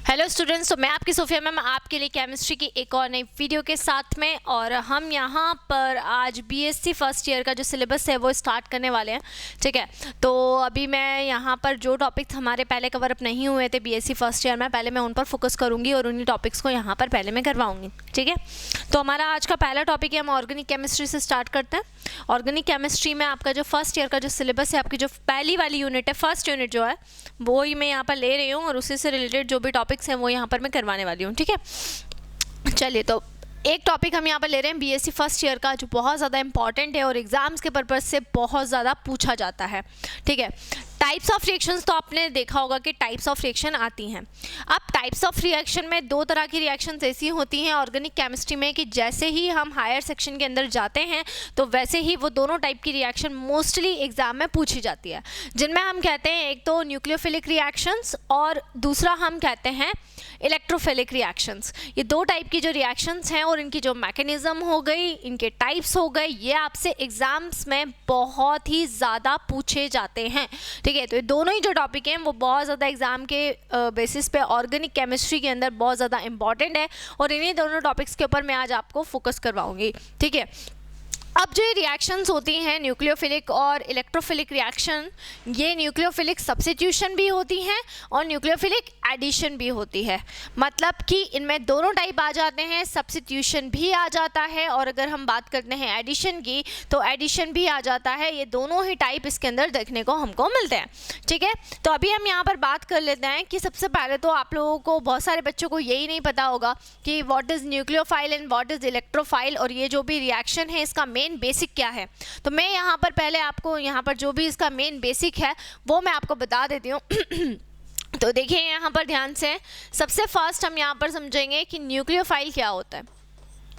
Hello students, तो मैं आपकी सोफिया मैम आपके लिए केमिस्ट्री की एक और नई वीडियो के साथ में, और हम यहाँ पर आज बीएससी फर्स्ट ईयर का जो सिलेबस है वो स्टार्ट करने वाले हैं। ठीक है, तो अभी मैं यहाँ पर जो टॉपिक्स हमारे पहले कवर अप नहीं हुए थे बीएससी फर्स्ट ईयर में, पहले मैं उन पर फोकस करूँगी और उन्हीं टॉपिक्स को यहाँ पर पहले मैं करवाऊँगी। ठीक है, तो हमारा आज का पहला टॉपिक है, हम ऑर्गेनिक केमिस्ट्री से स्टार्ट करते हैं। ऑर्गेनिक केमिस्ट्री में आपका जो फर्स्ट ईयर का जो सिलेबस है, आपकी जो पहली वाली यूनिट है, फर्स्ट यूनिट जो है वो ही मैं यहाँ पर ले रही हूँ और उसी से रिलेटेड जो भी टॉपिक्स हैं वो यहाँ पर मैं करवाने वाली हूँ। ठीक है, चलिए, तो एक टॉपिक हम यहाँ पर ले रहे हैं बीएससी फर्स्ट ईयर का, जो बहुत ज़्यादा इंपॉर्टेंट है और एग्जाम्स के पर्पज़ से बहुत ज़्यादा पूछा जाता है। ठीक है, टाइप्स ऑफ रिएक्शंस, तो आपने देखा होगा कि टाइप्स ऑफ रिएक्शन आती हैं। अब टाइप्स ऑफ रिएक्शन में दो तरह की रिएक्शंस ऐसी होती हैं ऑर्गेनिक केमिस्ट्री में कि जैसे ही हम हायर सेक्शन के अंदर जाते हैं तो वैसे ही वो दोनों टाइप की रिएक्शन मोस्टली एग्जाम में पूछी जाती है, जिनमें हम कहते हैं एक तो न्यूक्लियोफिलिक रिएक्शंस और दूसरा हम कहते हैं इलेक्ट्रोफिलिक रिएक्शंस। ये दो टाइप की जो रिएक्शंस हैं और इनकी जो मैकेनिज्म हो गई, इनके टाइप्स हो गए, ये आपसे एग्जाम्स में बहुत ही ज़्यादा पूछे जाते हैं। ठीक है, तो ये दोनों ही जो टॉपिक हैं वो बहुत ज़्यादा एग्जाम के बेसिस पे ऑर्गेनिक केमिस्ट्री के अंदर बहुत ज़्यादा इंपॉर्टेंट है और इन्हीं दोनों टॉपिक्स के ऊपर मैं आज आपको फोकस करवाऊंगी। ठीक है, अब जो ये रिएक्शंस होती हैं न्यूक्लियोफिलिक और इलेक्ट्रोफिलिक रिएक्शन, ये न्यूक्लियोफिलिक सब्स्टिट्यूशन भी होती हैं और न्यूक्लियोफिलिक एडिशन भी होती है। मतलब कि इनमें दोनों टाइप आ जाते हैं, सब्स्टिट्यूशन भी आ जाता है और अगर हम बात करते हैं एडिशन की तो एडिशन भी आ जाता है। ये दोनों ही टाइप इसके अंदर देखने को हमको मिलते हैं। ठीक है, तो अभी हम यहाँ पर बात कर लेते हैं कि सबसे पहले तो आप लोगों को, बहुत सारे बच्चों को यही नहीं पता होगा कि what is nucleophile and what is electrophile, और ये जो भी रिएक्शन है इसका मेन बेसिक क्या है। तो मैं यहाँ पर पहले आपको यहाँ पर जो भी इसका मेन बेसिक है वो मैं आपको बता देती हूँ। तो देखिए यहाँ पर ध्यान से, सबसे फर्स्ट हम यहाँ पर समझेंगे कि न्यूक्लियोफाइल क्या होता है।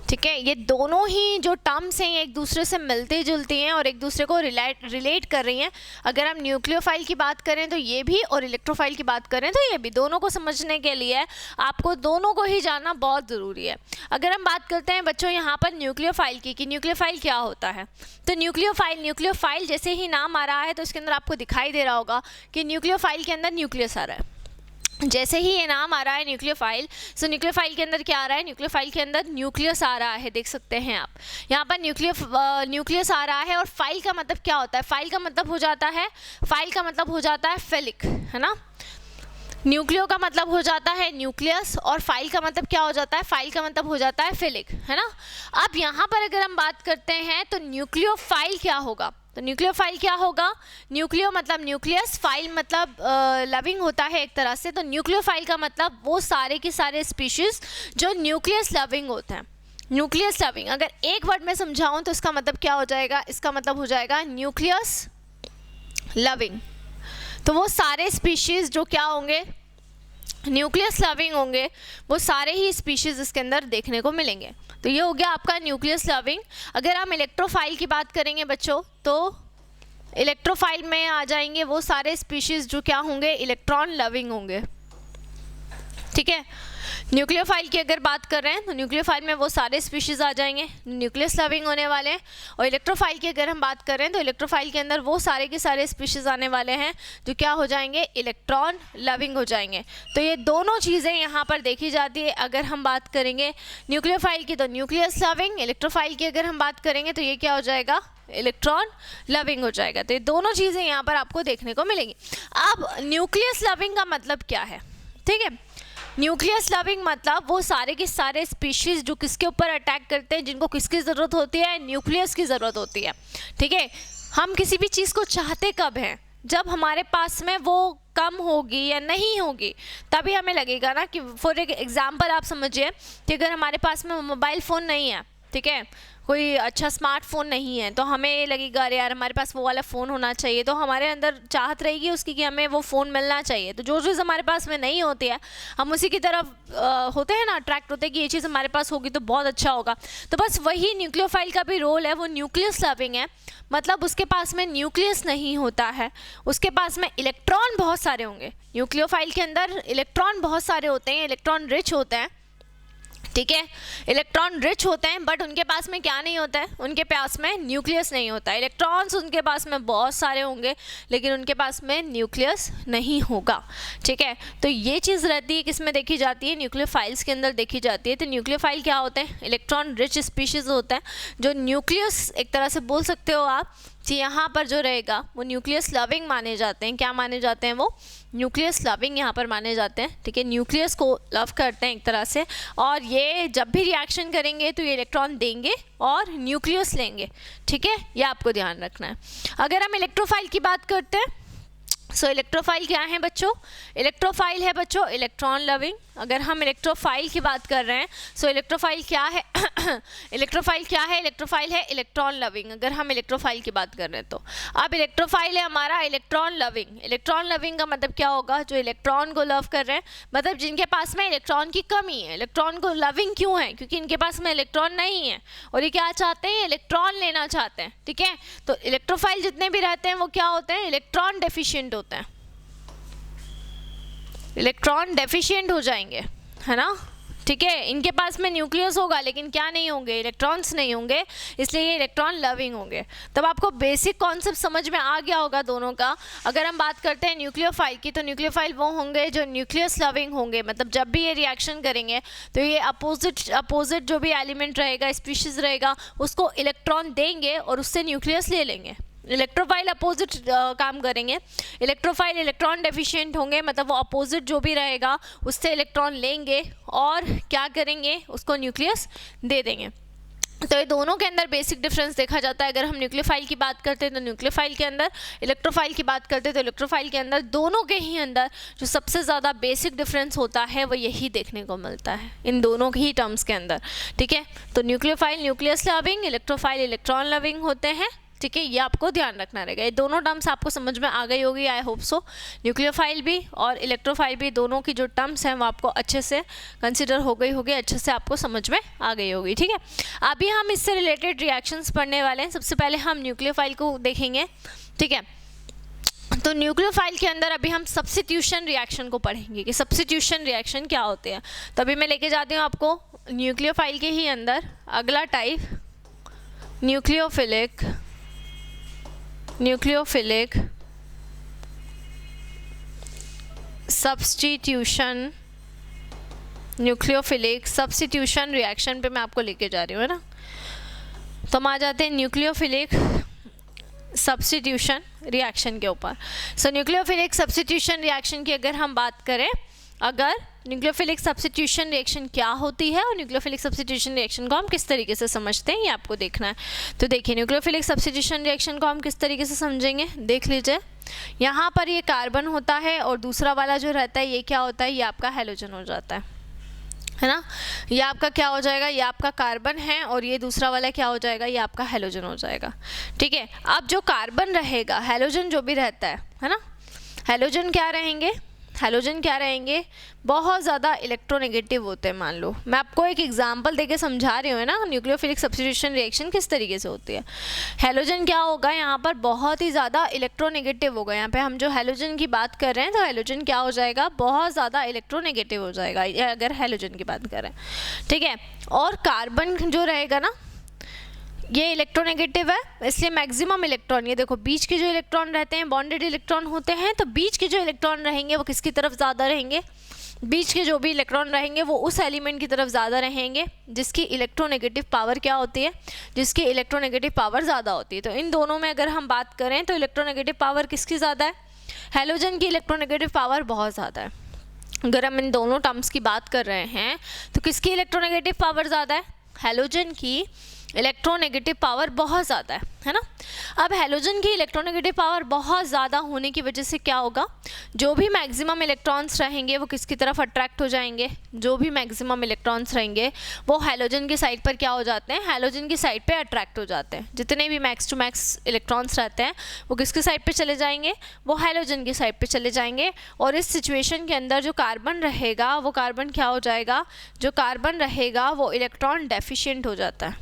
ठीक है, ये दोनों ही जो टर्म्स हैं ये एक दूसरे से मिलती जुलती हैं और एक दूसरे को रिलेट कर रही हैं। अगर हम न्यूक्लियोफाइल की बात करें तो ये भी, और इलेक्ट्रोफाइल की बात करें तो ये भी, दोनों को समझने के लिए आपको दोनों को ही जानना बहुत ज़रूरी है। अगर हम बात करते हैं बच्चों यहाँ पर न्यूक्लियोफाइल की, कि न्यूक्लियोफाइल क्या होता है, तो न्यूक्लियोफाइल जैसे ही नाम आ रहा है तो इसके अंदर आपको दिखाई दे रहा होगा कि न्यूक्लियोफाइल के अंदर न्यूक्लियस आ रहा है। जैसे ही ये नाम आ रहा है न्यूक्लियोफाइल, सो न्यूक्लियोफाइल के अंदर क्या आ रहा है, न्यूक्लियोफाइल के अंदर न्यूक्लियस आ रहा है। देख सकते हैं आप यहाँ पर न्यूक्लियस आ रहा है। और फाइल का मतलब क्या होता है, फाइल का मतलब हो जाता है फिलिक, है ना। न्यूक्लियो का मतलब हो जाता है न्यूक्लियस और फाइल का मतलब क्या हो जाता है, फाइल का मतलब हो जाता है फिलिक, है ना। अब यहाँ पर अगर हम बात करते हैं तो न्यूक्लियोफाइल क्या होगा, तो न्यूक्लियोफाइल क्या होगा, न्यूक्लियो मतलब न्यूक्लियस, फाइल मतलब लविंग होता है एक तरह से। तो न्यूक्लियोफाइल का मतलब वो सारे के सारे स्पीशीज जो न्यूक्लियस लविंग होते हैं। न्यूक्लियस लविंग अगर एक वर्ड में समझाऊं तो इसका मतलब क्या हो जाएगा, इसका मतलब हो जाएगा न्यूक्लियस लविंग। तो वो सारे स्पीशीज जो क्या होंगे, न्यूक्लियस लविंग होंगे, वो सारे ही स्पीशीज इसके अंदर देखने को मिलेंगे। तो ये हो गया आपका न्यूक्लियस लविंग। अगर हम इलेक्ट्रोफाइल की बात करेंगे बच्चों, तो इलेक्ट्रोफाइल में आ जाएंगे वो सारे स्पीशीज जो क्या होंगे, इलेक्ट्रॉन लविंग होंगे। ठीक है, न्यूक्लियोफाइल की अगर बात कर रहे हैं तो न्यूक्लियोफाइल में वो सारे स्पीशीज आ जाएंगे, न्यूक्लियस लविंग होने वाले हैं। और इलेक्ट्रोफाइल की अगर हम बात कर रहे हैं तो इलेक्ट्रोफाइल के अंदर वो सारे के सारे स्पीशीज आने वाले हैं जो क्या हो जाएंगे, इलेक्ट्रॉन लविंग हो जाएंगे। तो ये दोनों चीज़ें यहाँ पर देखी जाती है। अगर हम बात करेंगे न्यूक्लियोफाइल की तो न्यूक्लियस लविंग, इलेक्ट्रोफाइल की अगर हम बात करेंगे तो ये क्या हो जाएगा, इलेक्ट्रॉन लविंग हो जाएगा। तो ये दोनों चीज़ें यहाँ पर आपको देखने को मिलेंगी। अब न्यूक्लियस लविंग का मतलब क्या है, ठीक है, न्यूक्लियस लविंग मतलब वो सारे के सारे स्पीशीज जो किसके ऊपर अटैक करते हैं, जिनको किसकी ज़रूरत होती है, न्यूक्लियस की ज़रूरत होती है। ठीक है, हम किसी भी चीज़ को चाहते कब हैं, जब हमारे पास में वो कम होगी या नहीं होगी, तभी हमें लगेगा ना। कि फॉर एग्जांपल आप समझिए कि अगर हमारे पास में मोबाइल फ़ोन नहीं है, ठीक है, कोई अच्छा स्मार्टफोन नहीं है, तो हमें लगेगा अरे यार हमारे पास वो वाला फ़ोन होना चाहिए। तो हमारे अंदर चाहत रहेगी उसकी कि हमें वो फ़ोन मिलना चाहिए। तो जो चीज़ हमारे पास में नहीं होती है हम उसी की तरफ होते हैं ना, अट्रैक्ट होते हैं कि ये चीज़ हमारे पास होगी तो बहुत अच्छा होगा। तो बस वही न्यूक्लियोफाइल का भी रोल है, वो न्यूक्लियस लविंग है। मतलब उसके पास में न्यूक्लियस नहीं होता है, उसके पास में इलेक्ट्रॉन बहुत सारे होंगे। न्यूक्लियोफाइल के अंदर इलेक्ट्रॉन बहुत सारे होते हैं, इलेक्ट्रॉन रिच होते हैं। ठीक है। इलेक्ट्रॉन रिच होते हैं बट उनके पास में क्या नहीं होता है, उनके पास में न्यूक्लियस नहीं होता है। इलेक्ट्रॉन्स उनके पास में बहुत सारे होंगे लेकिन उनके पास में न्यूक्लियस नहीं होगा। ठीक है, तो ये चीज़ रहती है किसमें देखी जाती है, न्यूक्लियोफाइल्स के अंदर देखी जाती है। तो न्यूक्लियोफाइल क्या होते हैं, इलेक्ट्रॉन रिच स्पीशीज़ होता है जो न्यूक्लियस एक तरह से बोल सकते हो आप कि यहाँ पर जो रहेगा वो न्यूक्लियस लविंग माने जाते हैं। क्या माने जाते हैं, वो न्यूक्लियस लविंग यहाँ पर माने जाते हैं। ठीक है, न्यूक्लियस को लव करते हैं एक तरह से, और ये जब भी रिएक्शन करेंगे तो ये इलेक्ट्रॉन देंगे और न्यूक्लियस लेंगे। ठीक है, ये आपको ध्यान रखना है। अगर हम इलेक्ट्रोफाइल की बात करते हैं, सो इलेक्ट्रोफाइल क्या है बच्चों, इलेक्ट्रोफाइल है बच्चों इलेक्ट्रॉन लविंग। अगर हम इलेक्ट्रोफाइल की बात कर रहे हैं, सो इलेक्ट्रोफाइल क्या है इलेक्ट्रोफाइल क्या है, इलेक्ट्रोफाइल है इलेक्ट्रॉन लविंग। अगर हम इलेक्ट्रोफाइल की बात कर रहे हैं तो अब इलेक्ट्रोफाइल है हमारा इलेक्ट्रॉन लविंग। इलेक्ट्रॉन लविंग का मतलब क्या होगा, जो इलेक्ट्रॉन को लव कर रहे हैं, मतलब जिनके पास में इलेक्ट्रॉन की कमी है। इलेक्ट्रॉन को लविंग क्यों है, क्योंकि इनके पास में इलेक्ट्रॉन नहीं है और ये क्या चाहते हैं, इलेक्ट्रॉन लेना चाहते हैं। ठीक है, तो इलेक्ट्रोफाइल जितने भी रहते हैं वो क्या होते हैं, इलेक्ट्रॉन डेफिशिएंट होते हैं, इलेक्ट्रॉन डेफिशिएंट हो जाएंगे, है ना। ठीक है, इनके पास में न्यूक्लियस होगा लेकिन क्या नहीं होंगे, इलेक्ट्रॉन्स नहीं होंगे, इसलिए ये इलेक्ट्रॉन लविंग होंगे। तब आपको बेसिक कॉन्सेप्ट समझ में आ गया होगा दोनों का। अगर हम बात करते हैं न्यूक्लियोफाइल की, तो न्यूक्लियोफाइल वो होंगे जो न्यूक्लियस लविंग होंगे, मतलब जब भी ये रिएक्शन करेंगे तो ये अपोजिट जो भी एलिमेंट रहेगा, स्पीशीज रहेगा, उसको इलेक्ट्रॉन देंगे और उससे न्यूक्लियस ले लेंगे। इलेक्ट्रोफाइल अपोजिट काम करेंगे, इलेक्ट्रोफाइल इलेक्ट्रॉन डेफिशिएंट होंगे, मतलब वो अपोजिट जो भी रहेगा उससे इलेक्ट्रॉन लेंगे और क्या करेंगे, उसको न्यूक्लियस दे देंगे। तो ये दोनों के अंदर बेसिक डिफरेंस देखा जाता है। अगर हम न्यूक्लियोफाइल की बात करते हैं तो न्यूक्लियोफाइल के अंदर, इलेक्ट्रोफाइल की बात करते हैं तो इलेक्ट्रोफाइल के अंदर, दोनों के ही अंदर जो सबसे ज़्यादा बेसिक डिफरेंस होता है वो यही देखने को मिलता है इन दोनों ही टर्म्स के अंदर। ठीक है, तो nucleophile nucleus loving, electrophile electron loving होते हैं। ठीक है, ये आपको ध्यान रखना रहेगा। ये दोनों टर्म्स आपको समझ में आ गई होगी, आई होप सो। न्यूक्लियोफाइल भी और इलेक्ट्रोफाइल भी, दोनों की जो टर्म्स हैं वो आपको अच्छे से कंसिडर हो गई होगी, अच्छे से आपको समझ में आ गई होगी। ठीक है, अभी हम इससे रिलेटेड रिएक्शंस पढ़ने वाले हैं। सबसे पहले हम न्यूक्लियोफाइल को देखेंगे। ठीक है, तो न्यूक्लियोफाइल के अंदर अभी हम सब्स्टिट्यूशन रिएक्शन को पढ़ेंगे कि सब्स्टिट्यूशन रिएक्शन क्या होते हैं। तो अभी मैं लेके जाती हूँ आपको न्यूक्लियोफाइल के ही अंदर अगला type, nucleophilic substitution, nucleophilic substitution reaction पे मैं आपको लेके जा रही हूँ, है ना। तो हम आ जाते हैं न्यूक्लियोफिलिक सब्स्टिट्यूशन रिएक्शन के ऊपर। सो न्यूक्लियोफिलिक सब्स्टिट्यूशन रिएक्शन की अगर हम बात करें, अगर न्यूक्लियोफिलिक सब्स्टिट्यूशन रिएक्शन क्या होती है और न्यूक्लियोफिलिक सब्स्टिट्यूशन रिएक्शन को हम किस तरीके से समझते हैं, ये आपको देखना है। तो देखिए, न्यूक्लियोफिलिक सब्स्टिट्यूशन रिएक्शन को हम किस तरीके से समझेंगे, देख लीजिए। यहाँ पर ये कार्बन होता है और दूसरा वाला जो रहता है ये क्या होता है, ये आपका हैलोजन हो जाता है ना। ये आपका क्या हो जाएगा, ये आपका कार्बन है और ये दूसरा वाला क्या हो जाएगा, ये आपका हैलोजन हो जाएगा। ठीक है, अब जो कार्बन रहेगा, हैलोजन जो भी रहता है ना, हैलोजन क्या रहेंगे, हैलोजन क्या रहेंगे, बहुत ज़्यादा इलेक्ट्रोनेगेटिव होते हैं। मान लो मैं आपको एक एग्जांपल देके समझा रही हूँ ना, न्यूक्लियोफिलिक सब्स्टिट्यूशन रिएक्शन किस तरीके से होती है। हैलोजन क्या होगा, यहाँ पर बहुत ही ज़्यादा इलेक्ट्रोनेगेटिव होगा। यहाँ पे हम जो हैलोजन की बात कर रहे हैं तो हैलोजन क्या हो जाएगा, बहुत ज़्यादा इलेक्ट्रोनेगेटिव हो जाएगा अगर हैलोजन की बात करें। ठीक है, और कार्बन जो रहेगा ना, ये इलेक्ट्रोनेगेटिव है, इसलिए मैक्सिमम इलेक्ट्रॉन, ये देखो बीच के जो इलेक्ट्रॉन रहते हैं बॉन्डेड इलेक्ट्रॉन होते हैं, तो बीच के जो इलेक्ट्रॉन रहेंगे वो किसकी तरफ ज़्यादा रहेंगे, बीच के जो भी इलेक्ट्रॉन रहेंगे वो उस एलिमेंट की तरफ ज़्यादा रहेंगे जिसकी इलेक्ट्रोनेगेटिव पावर क्या होती है, जिसकी इलेक्ट्रोनेगेटिव पावर ज़्यादा होती है। तो इन दोनों में अगर हम बात करें तो इलेक्ट्रोनेगेटिव पावर किसकी ज़्यादा है, हैलोजन की इलेक्ट्रोनेगेटिव पावर बहुत ज़्यादा है। अगर हम इन दोनों टर्म्स की बात कर रहे हैं तो किसकी इलेक्ट्रोनेगेटिव पावर ज़्यादा है, हैलोजन की इलेक्ट्रोनेगेटिव पावर बहुत ज़्यादा है ना। अब हैलोजन की इलेक्ट्रोनेगेटिव पावर बहुत ज़्यादा होने की वजह से क्या होगा, जो भी मैक्सिमम इलेक्ट्रॉन्स रहेंगे वो किसकी तरफ अट्रैक्ट हो जाएंगे, जो भी मैक्सिमम इलेक्ट्रॉन्स रहेंगे वो हैलोजन की साइड पर क्या हो जाते हैं, हैलोजन की साइड पे अट्रैक्ट हो जाते हैं। जितने भी मैक्स टू मैक्स इलेक्ट्रॉन्स रहते हैं वो किसकी साइड पे चले जाएंगे, वो हैलोजन की साइड पे चले जाएंगे। और इस सिचुएशन के अंदर जो कार्बन रहेगा वो कार्बन क्या हो जाएगा, जो कार्बन रहेगा वो इलेक्ट्रॉन डेफिशिएंट हो जाता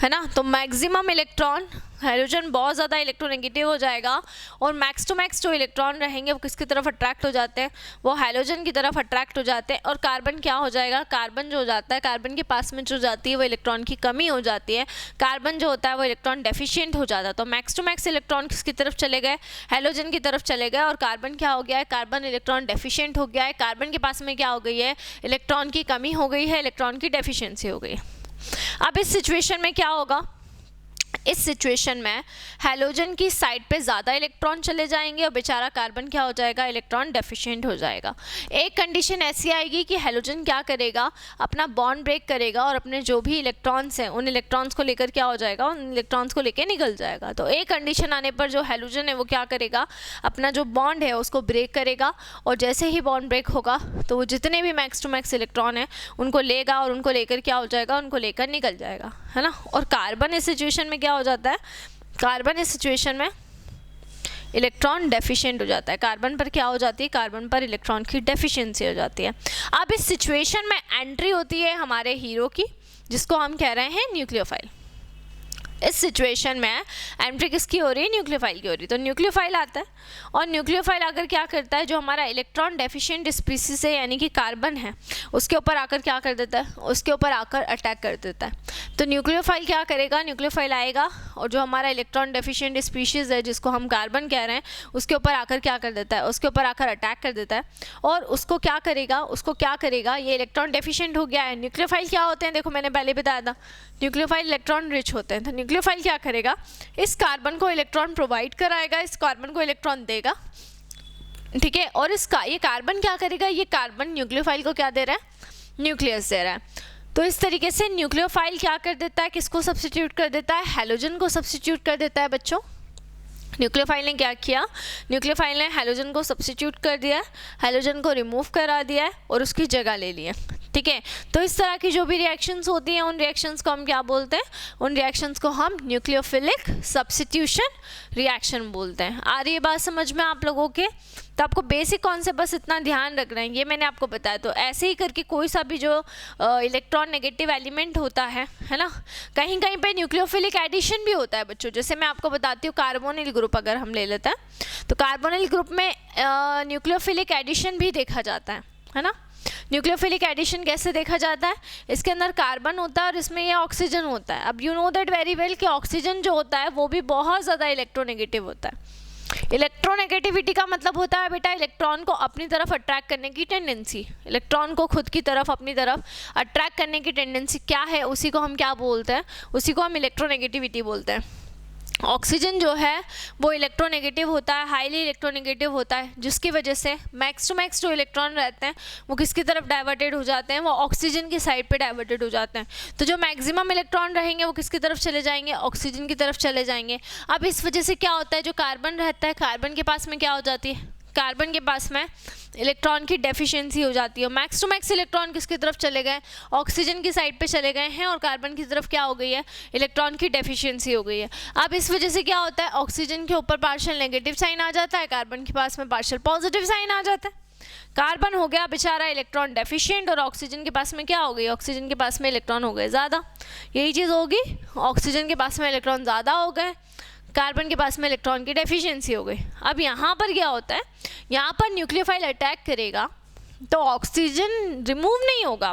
है ना। तो मैक्सिमम इलेक्ट्रॉन, हाइड्रोजन बहुत ज़्यादा इलेक्ट्रोनेगेटिव हो जाएगा और मैक्स टू मैक्स जो इलेक्ट्रॉन रहेंगे वो किसकी तरफ अट्रैक्ट हो जाते हैं, वो हाइड्रोजन की तरफ अट्रैक्ट हो जाते हैं। और कार्बन क्या हो जाएगा, कार्बन जो हो जाता है, कार्बन के पास में जो जाती है वो इलेक्ट्रॉन की कमी हो जाती है, कार्बन जो होता है वो इलेक्ट्रॉन डेफिशिएंट हो जाता है। तो मैक्स टू मैक्स इलेक्ट्रॉन किसकी तरफ चले गए, हाइड्रोजन की तरफ चले गए और कार्बन क्या हो गया है, कार्बन इलेक्ट्रॉन डेफिशिएंट हो गया है। कार्बन के पास में क्या हो गई है, इलेक्ट्रॉन की कमी हो गई है, इलेक्ट्रॉन की डेफिशिएंसी हो गई है। अब इस सिचुएशन में क्या होगा, इस सिचुएशन में हैलोजन की साइड पे ज़्यादा इलेक्ट्रॉन चले जाएंगे और बेचारा कार्बन क्या हो जाएगा, इलेक्ट्रॉन डेफिशिएंट हो जाएगा। एक कंडीशन ऐसी आएगी कि हैलोजन क्या करेगा, अपना बॉन्ड ब्रेक करेगा और अपने जो भी इलेक्ट्रॉन्स हैं उन इलेक्ट्रॉन्स को लेकर क्या हो जाएगा, उन इलेक्ट्रॉन्स को लेकर निकल जाएगा। तो एक कंडीशन आने पर जो हैलोजन है वो क्या करेगा, अपना जो बॉन्ड है उसको ब्रेक करेगा और जैसे ही बॉन्ड ब्रेक होगा तो वो जितने भी मैक्स टू मैक्स इलेक्ट्रॉन है उनको लेगा और उनको लेकर क्या हो जाएगा, उनको लेकर निकल जाएगा, है ना। और कार्बन इस सिचुएशन में क्या हो जाता है, कार्बन इस सिचुएशन में इलेक्ट्रॉन डेफिशिएंट हो जाता है। कार्बन पर क्या हो जाती है, कार्बन पर इलेक्ट्रॉन की डेफिशिएंसी हो जाती है। अब इस सिचुएशन में एंट्री होती है हमारे हीरो की, जिसको हम कह रहे हैं न्यूक्लियोफाइल। इस सिचुएशन में एंट्री किसकी हो रही है, न्यूक्लियोफाइल की हो रही है। तो न्यूक्लियोफाइल आता है और न्यूक्लियोफाइल आकर क्या करता है, जो हमारा इलेक्ट्रॉन डेफिशिएंट स्पीसीज है यानी कि कार्बन है उसके ऊपर आकर क्या कर देता है, उसके ऊपर आकर अटैक कर देता है। तो न्यूक्लियोफाइल क्या करेगा, न्यूक्लियोफाइल आएगा और जो हमारा इलेक्ट्रॉन डेफिशिएंट स्पीशीज़ है जिसको हम कार्बन कह रहे हैं उसके ऊपर आकर क्या कर देता है, उसके ऊपर आकर अटैक कर देता है और उसको क्या करेगा, ये इलेक्ट्रॉन डेफिशिएंट हो गया है। न्यूक्लियोफाइल क्या होते हैं, देखो मैंने पहले बताया था, न्यूक्लियोफाइल इलेक्ट्रॉन रिच होते हैं। तो न्यूक्लियोफाइल क्या करेगा, इस कार्बन को इलेक्ट्रॉन प्रोवाइड कराएगा, इस कार्बन को इलेक्ट्रॉन देगा, ठीक है। और ये कार्बन क्या करेगा, ये कार्बन न्यूक्लियोफाइल को क्या दे रहा है, न्यूक्लियस दे रहा है। तो इस तरीके से न्यूक्लियोफाइल क्या कर देता है, किसको सब्स्टिट्यूट कर देता है, हैलोजन को सब्स्टिट्यूट कर देता है बच्चों। न्यूक्लियोफाइल ने क्या किया, न्यूक्लियोफाइल ने हैलोजन को सब्स्टिट्यूट कर दिया है, हैलोजन को रिमूव करा दिया है और उसकी जगह ले लिया, ठीक है। तो इस तरह की जो भी रिएक्शंस होती हैं उन रिएक्शंस को हम क्या बोलते हैं, उन रिएक्शंस को हम न्यूक्लियोफिलिक सब्स्टिट्यूशन रिएक्शन बोलते हैं। आ रही है बात समझ में आप लोगों के। तो आपको बेसिक कॉन्सेप्ट बस इतना ध्यान रखना है, ये मैंने आपको बताया। तो ऐसे ही करके कोई सा भी जो इलेक्ट्रॉन नेगेटिव एलिमेंट होता है ना, कहीं कहीं पे न्यूक्लियोफिलिक एडिशन भी होता है बच्चों। जैसे मैं आपको बताती हूँ कार्बोनिल ग्रुप अगर हम ले लेते हैं तो कार्बोनिल ग्रुप में न्यूक्लियोफिलिक एडिशन भी देखा जाता है ना। न्यूक्लियोफिलिक एडिशन कैसे देखा जाता है, इसके अंदर कार्बन होता है और इसमें ये ऑक्सीजन होता है। अब you know that very well कि ऑक्सीजन जो होता है वो भी बहुत ज़्यादा इलेक्ट्रोनेगेटिव होता है। इलेक्ट्रोनेगेटिविटी का मतलब होता है बेटा इलेक्ट्रॉन को अपनी तरफ अट्रैक्ट करने की टेंडेंसी, इलेक्ट्रॉन को खुद की तरफ अपनी तरफ अट्रैक्ट करने की टेंडेंसी क्या है, उसी को हम क्या बोलते हैं, उसी को हम इलेक्ट्रोनेगेटिविटी बोलते हैं। ऑक्सीजन जो है वो इलेक्ट्रोनेगेटिव होता है, हाईली इलेक्ट्रोनेगेटिव होता है, जिसकी वजह से मैक्स टू मैक्स जो इलेक्ट्रॉन रहते हैं वो किसकी तरफ डाइवर्टेड हो जाते हैं, वो ऑक्सीजन की साइड पे डाइवर्टेड हो जाते हैं। तो जो मैक्सिमम इलेक्ट्रॉन रहेंगे वो किसकी तरफ चले जाएंगे, ऑक्सीजन की तरफ चले जाएंगे। अब इस वजह से क्या होता है, जो कार्बन रहता है कार्बन के पास में क्या हो जाती है, कार्बन के पास में इलेक्ट्रॉन की डेफिशिएंसी हो जाती है। मैक्स टू मैक्स इलेक्ट्रॉन किसकी तरफ चले गए, ऑक्सीजन की साइड पे चले गए हैं और कार्बन की तरफ क्या हो गई है, इलेक्ट्रॉन की डेफिशिएंसी हो गई है। अब इस वजह से क्या होता है, ऑक्सीजन के ऊपर पार्शियल नेगेटिव साइन आ जाता है, कार्बन के पास में पार्शियल पॉजिटिव साइन आ जाता है। कार्बन हो गया बेचारा इलेक्ट्रॉन डेफिशिएंट और ऑक्सीजन के पास में क्या हो गई, ऑक्सीजन के पास में इलेक्ट्रॉन हो गए ज़्यादा। यही चीज़ होगी, ऑक्सीजन के पास में इलेक्ट्रॉन ज़्यादा हो गए, कार्बन के पास में इलेक्ट्रॉन की डेफिशिएंसी हो गई। अब यहाँ पर क्या होता है, यहाँ पर न्यूक्लियोफाइल अटैक करेगा तो ऑक्सीजन रिमूव नहीं होगा,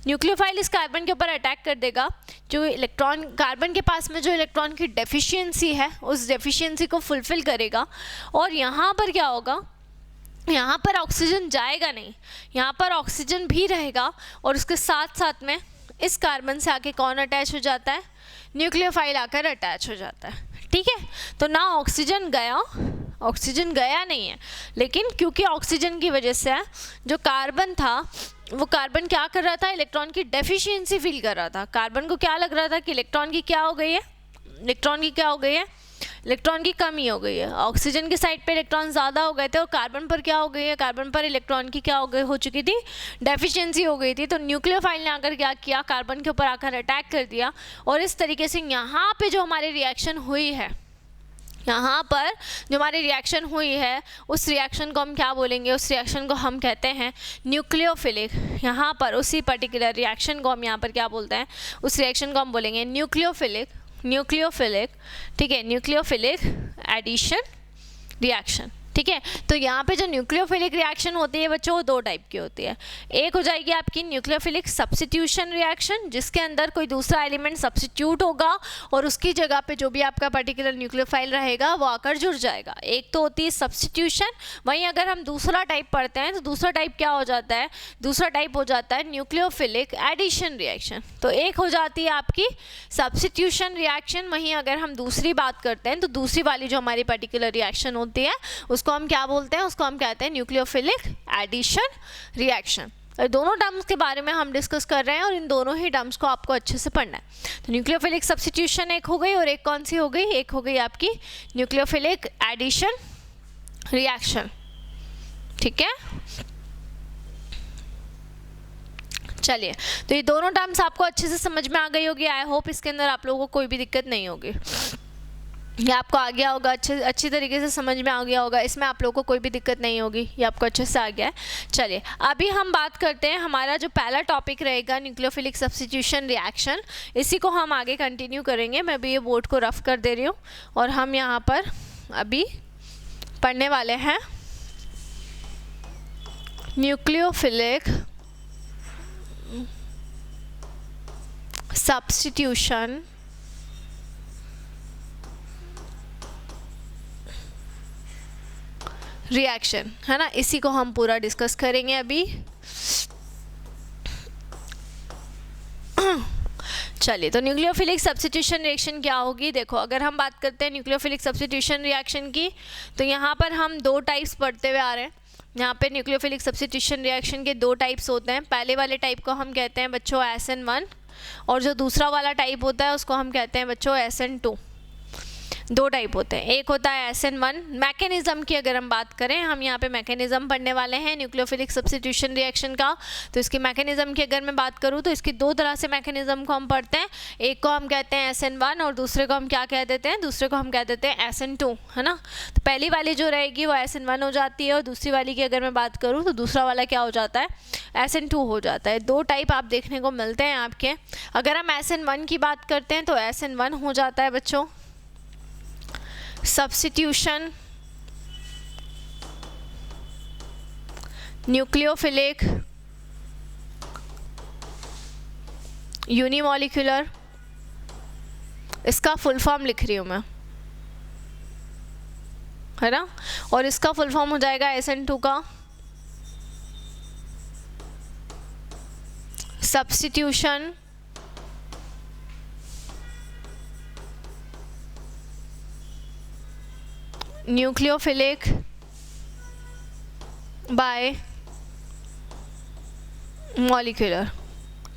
न्यूक्लियोफाइल इस कार्बन के ऊपर अटैक कर देगा। जो इलेक्ट्रॉन कार्बन के पास में जो इलेक्ट्रॉन की डेफिशिएंसी है उस डेफिशिएंसी को फुलफिल करेगा और यहाँ पर क्या होगा, यहाँ पर ऑक्सीजन जाएगा नहीं, यहाँ पर ऑक्सीजन भी रहेगा और उसके साथ साथ में इस कार्बन से आके कौन अटैच हो जाता है, न्यूक्लियोफाइल आकर अटैच हो जाता है, ठीक है। तो ना ऑक्सीजन गया नहीं है, लेकिन क्योंकि ऑक्सीजन की वजह से जो कार्बन था वो कार्बन क्या कर रहा था, इलेक्ट्रॉन की डेफिशिएंसी फील कर रहा था। कार्बन को क्या लग रहा था कि इलेक्ट्रॉन की क्या हो गई है, इलेक्ट्रॉन की कमी हो गई है। ऑक्सीजन की साइड पे इलेक्ट्रॉन ज़्यादा हो गए थे और कार्बन पर क्या हो गई है, कार्बन पर इलेक्ट्रॉन की क्या हो चुकी थी, डेफिशिएंसी हो गई थी। तो न्यूक्लियोफाइल ने आकर क्या किया, कार्बन के ऊपर आकर अटैक कर दिया और इस तरीके से यहाँ पे जो हमारी रिएक्शन हुई है यहाँ पर जो हमारी रिएक्शन हुई है उस रिएक्शन को हम क्या बोलेंगे, उस रिएक्शन को हम कहते हैं न्यूक्लियोफिलिक। यहाँ पर उसी पर्टिकुलर रिएक्शन को हम यहाँ पर क्या बोलते हैं, उस रिएक्शन को हम बोलेंगे न्यूक्लियोफिलिक, ठीक है, न्यूक्लियोफिलिक एडिशन रिएक्शन। ठीक है, तो यहाँ पे जो न्यूक्लियोफिलिक रिएक्शन होती है बच्चों वो दो टाइप की होती है। एक हो जाएगी आपकी न्यूक्लियोफिलिक सब्स्टिट्यूशन रिएक्शन, जिसके अंदर कोई दूसरा एलिमेंट सब्स्टिट्यूट होगा और उसकी जगह पे जो भी आपका पर्टिकुलर न्यूक्लियोफाइल रहेगा वो आकर जुड़ जाएगा। एक तो होती है सब्स्टिट्यूशन। वहीं अगर हम दूसरा टाइप पढ़ते हैं तो दूसरा टाइप क्या हो जाता है, दूसरा टाइप हो जाता है न्यूक्लियोफिलिक एडिशन रिएक्शन। तो एक हो जाती है आपकी सब्स्टिट्यूशन रिएक्शन, वहीं अगर हम दूसरी बात करते हैं तो दूसरी वाली जो हमारी पर्टिकुलर रिएक्शन होती है उसको हम क्या बोलते हैं, उसको हम कहते हैं न्यूक्लियोफिलिक एडिशन रिएक्शन। दोनों टर्म्स के बारे में हम डिस्कस कर रहे हैं और इन दोनों ही टर्म्स को आपको अच्छे से पढ़ना है। तो न्यूक्लियोफिलिक सब्स्टिट्यूशन एक हो गई और एक कौन सी हो गई, एक हो गई आपकी न्यूक्लियोफिलिक एडिशन रिएक्शन। ठीक है, चलिए, तो ये दोनों टर्म्स आपको अच्छे से समझ में आ गई होगी। आई होप इसके अंदर आप लोगों को कोई भी दिक्कत नहीं होगी, ये आपको आ गया होगा, अच्छी तरीके से समझ में आ गया होगा, इसमें आप लोगों को कोई भी दिक्कत नहीं होगी, ये आपको अच्छे से आ गया है। चलिए, अभी हम बात करते हैं, हमारा जो पहला टॉपिक रहेगा न्यूक्लियोफिलिक सब्स्टिट्यूशन रिएक्शन, इसी को हम आगे कंटिन्यू करेंगे। मैं भी ये बोर्ड को रफ कर दे रही हूँ और हम यहाँ पर अभी पढ़ने वाले हैं न्यूक्लियोफिलिक सब्स्टिट्यूशन रिएक्शन, है ना, इसी को हम पूरा डिस्कस करेंगे अभी। चलिए, तो न्यूक्लियोफिलिक सब्स्टिट्यूशन रिएक्शन क्या होगी, देखो अगर हम बात करते हैं न्यूक्लियोफिलिक सब्स्टिट्यूशन रिएक्शन की, तो यहाँ पर हम दो टाइप्स पढ़ते हुए आ रहे हैं। यहाँ पे न्यूक्लियोफिलिक सब्स्टिट्यूशन रिएक्शन के दो टाइप्स होते हैं। पहले वाले टाइप को हम कहते हैं बच्चों SN1 और जो दूसरा वाला टाइप होता है उसको हम कहते हैं बच्चों SN2। दो टाइप होते हैं, एक होता है SN1। मैकेनिज्म की अगर हम बात करें, हम यहाँ पे मैकेनिज्म पढ़ने वाले हैं न्यूक्लियोफिलिक सब्स्टिट्यूशन रिएक्शन का। तो इसकी मैकेनिज्म की अगर मैं बात करूँ तो इसकी दो तरह से मैकेनिज्म को हम पढ़ते हैं। एक को हम कहते हैं SN1 और दूसरे को हम क्या कह देते हैं, दूसरे को हम कह देते हैं SN2, है ना। तो पहली वाली जो रहेगी वो SN1 हो जाती है और दूसरी वाली की अगर मैं बात करूँ तो दूसरा वाला क्या हो जाता है, SN2 हो जाता है। दो टाइप आप देखने को मिलते हैं आपके। अगर हम SN1 की बात करते हैं तो SN1 हो जाता है बच्चों सब्स्टिट्यूशन न्यूक्लियोफिलिक यूनिमॉलिक्यूलर, इसका फुल फॉर्म लिख रही हूँ मैं, है ना, और इसका फुल फॉर्म हो जाएगा SN2 का सब्स्टिट्यूशन न्यूक्लियोफिलिक बाय मॉलिक्यूलर।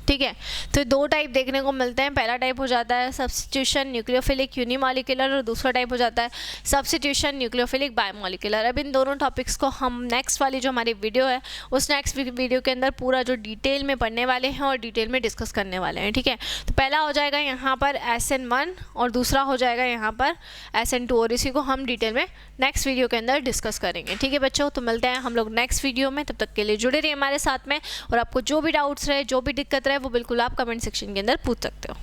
ठीक है, तो दो टाइप देखने को मिलते हैं। पहला टाइप हो जाता है सब्स्टिट्यूशन न्यूक्लियोफिलिक यूनिमॉलिक्यूलर और दूसरा टाइप हो जाता है सब्स्टिट्यूशन न्यूक्लियोफिलिक बायोमॉलिक्यूलर। अब इन दोनों टॉपिक्स को हम नेक्स्ट वाली जो हमारी वीडियो है उस नेक्स्ट वीडियो के अंदर पूरा जो डिटेल में पढ़ने वाले हैं और डिटेल में डिस्कस करने वाले हैं। ठीक है, तो पहला हो जाएगा यहाँ पर SN1 और दूसरा हो जाएगा यहाँ पर SN2 और इसी को हम डिटेल में नेक्स्ट वीडियो के अंदर डिस्कस करेंगे। ठीक है बच्चों, तो मिलते हैं हम लोग नेक्स्ट वीडियो में, तब तक के लिए जुड़े रहिए हमारे साथ में और आपको जो भी डाउट्स रहे, जो भी दिक्कत रहे वो बिल्कुल आप कमेंट सेक्शन के अंदर पूछ सकते हो।